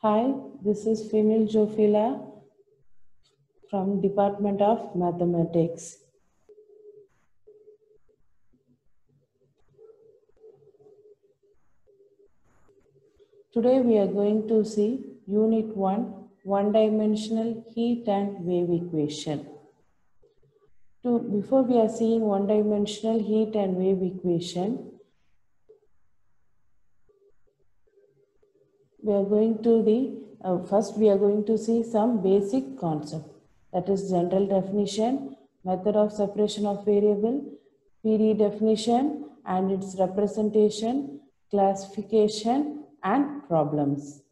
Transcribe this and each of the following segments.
Hi, this is Femil Jofila from Department of Mathematics. Today we are going to see Unit 1, one-dimensional heat and wave equation. Before we are seeing one-dimensional heat and wave equation, we are going to first we are going to see some basic concept, that is general definition, method of separation of variable, PD definition and its representation, classification and problems.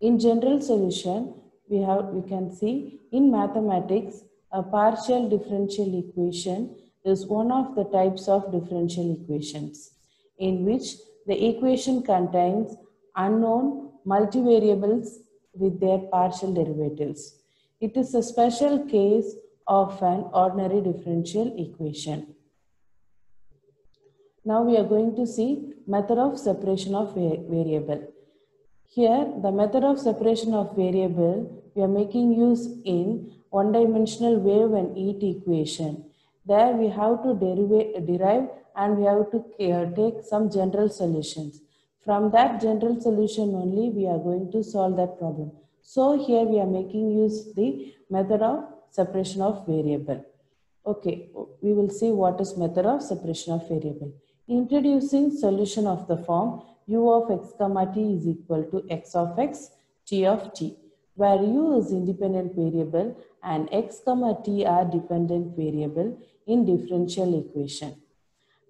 In general solution, we can see in mathematics a partial differential equation is one of the types of differential equations in which the equation contains unknown multivariables with their partial derivatives. It is a special case of an ordinary differential equation. Now we are going to see method of separation of variable. Here, the method of separation of variable, we are making use in one-dimensional wave and heat equation. There we have to derive and we have to take some general solutions. From that general solution only, we are going to solve that problem. So here we are making use the method of separation of variable. Okay, we will see what is method of separation of variable. Introducing solution of the form u of x comma t is equal to x of x, t of t, where u is independent variable and x comma t are dependent variable in differential equation.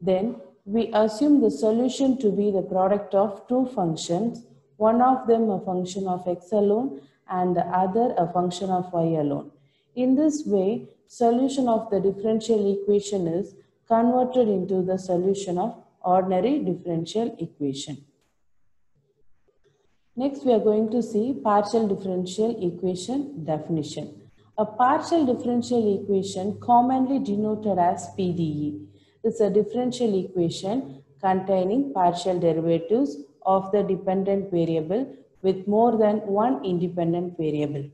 Then we assume the solution to be the product of two functions, one of them a function of x alone and the other a function of y alone. In this way, solution of the differential equation is converted into the solution of ordinary differential equation. Next, we are going to see partial differential equation definition. A partial differential equation, commonly denoted as PDE, is a differential equation containing partial derivatives of the dependent variable with more than one independent variable.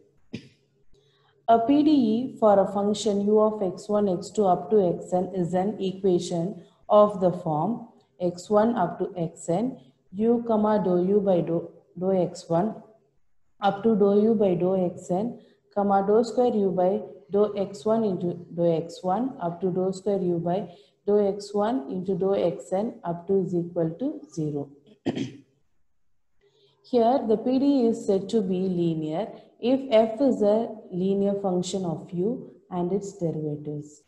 A PDE for a function u of x1, x2 up to xn is an equation of the form x1 up to xn, u comma dou u by dou x1 up to dou u by dou xn, comma dou square u by dou x1 into dou x1 up to dou square u by dou x1 into dou xn up to is equal to 0. Here, the PDE is said to be linear if f is a linear function of u and its derivatives.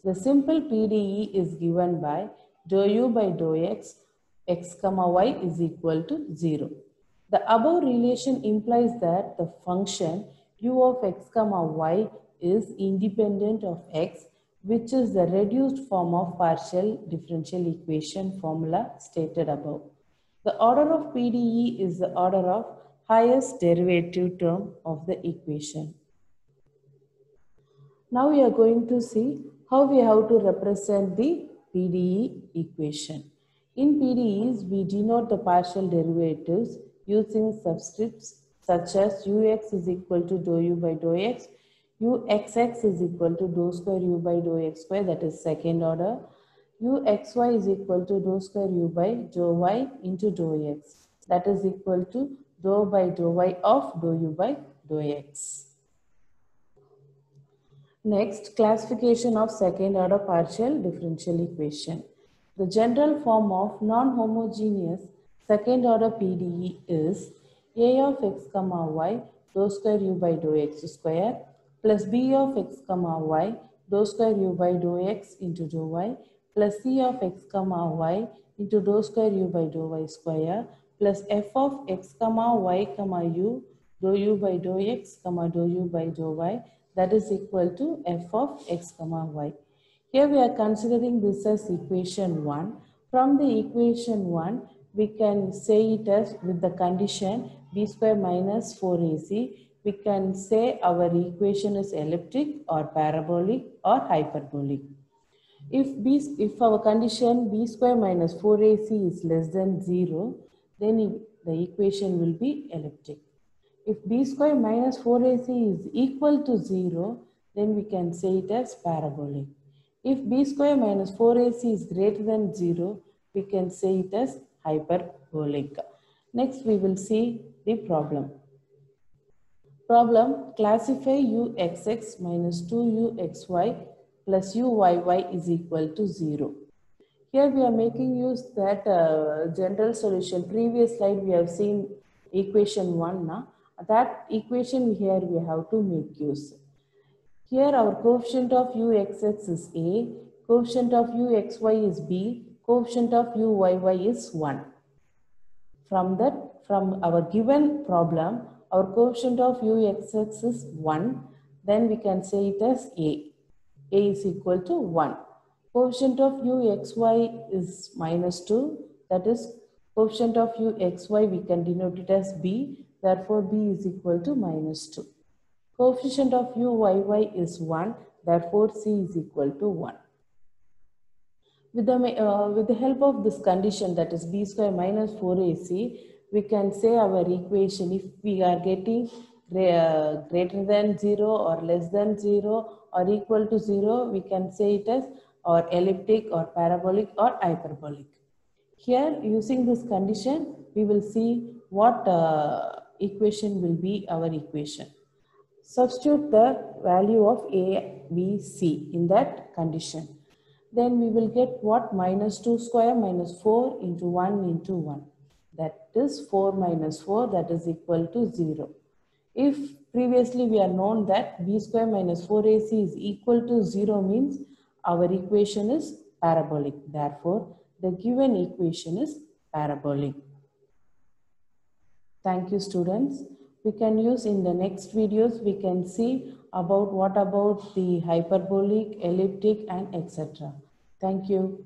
The simple PDE is given by dou u by dou x comma y is equal to 0. The above relation implies that the function u of x comma y is independent of x, which is the reduced form of partial differential equation formula stated above. The order of PDE is the order of highest derivative term of the equation. Now we are going to see how we have to represent the PDE equation. In PDEs, we denote the partial derivatives using subscripts such as ux is equal to dou u by dou x, uxx is equal to dou square u by dou x square, that is second order, uxy is equal to dou square u by dou y into dou x, that is equal to dou by dou y of dou u by dou x. Next, classification of second order partial differential equation. The general form of non-homogeneous second order PDE is a of x comma y dou square u by dou x square plus b of x comma y dou square u by dou x into dou y plus c of x comma y into dou square u by dou y square plus f of x comma y comma u dou u by dou x comma dou u by dou y, that is equal to f of x comma y. Here we are considering this as equation 1. From the equation 1, we can say it as with the condition b square minus 4ac, we can say our equation is elliptic or parabolic or hyperbolic. If our condition b square minus 4ac is less than 0, then the equation will be elliptic. If b square minus 4ac is equal to 0, then we can say it as parabolic. If b square minus 4ac is greater than 0, we can say it as hyperbolic. Next, we will see the problem. Problem, classify uxx minus 2uxy plus uyy is equal to 0. Here we are making use that general solution. Previous slide we have seen equation 1. Now. That equation here we have to make use. Here our coefficient of uxx is a, coefficient of uxy is b, coefficient of uyy is 1. From our given problem, our coefficient of uxx is 1, then we can say it as a. A is equal to 1. Coefficient of uxy is minus 2, that is coefficient of uxy we can denote it as b, therefore b is equal to minus 2. Coefficient of uyy is 1, therefore c is equal to 1. With the help of this condition, that is b square minus 4ac, we can say our equation, if we are getting greater than 0 or less than 0 or equal to 0, we can say it as or elliptic or parabolic or hyperbolic. Here, using this condition, we will see what equation will be our equation. Substitute the value of a, b, c in that condition. Then we will get what? Minus 2 square minus 4 into 1 into 1. That is 4 minus 4, that is equal to 0. If previously we are known that b square minus 4ac is equal to 0 means our equation is parabolic. Therefore, the given equation is parabolic. Thank you, students. We can use in the next videos, we can see about what about the hyperbolic, elliptic and etc. Thank you.